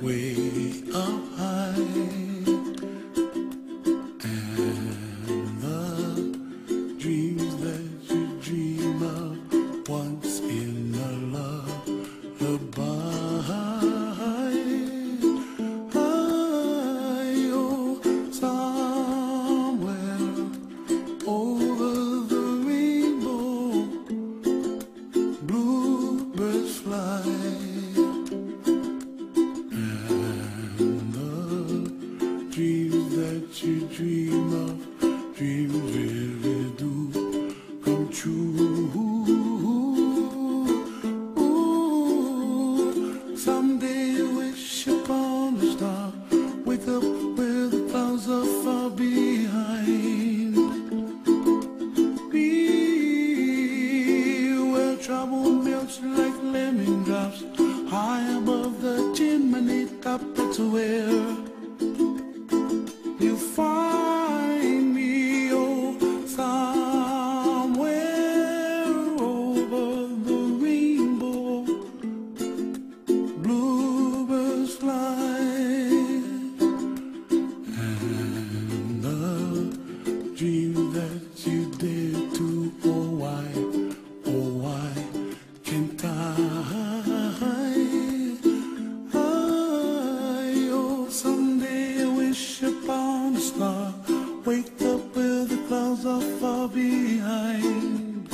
way up high, and the dreams that you dream of once in a lullaby. Oh, somewhere over the rainbow, bluebirds fly. Dreams that you dream of, dreams really do come true. Ooh, someday you wish upon a star, wake up where the clouds are far behind. Be where trouble melts like lemon drops, high above the chimney top. That's where you find me, oh, somewhere over the rainbow, bluebirds fly, and the dream that you dare to, oh why can't I? Upon a star, wake up where the clouds are far behind.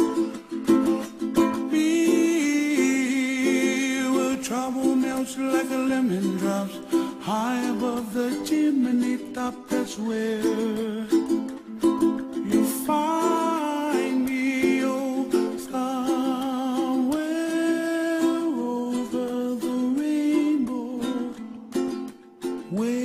Be where trouble melts like a lemon drops, high above the chimney top. That's where you find me, oh, somewhere over the rainbow. Where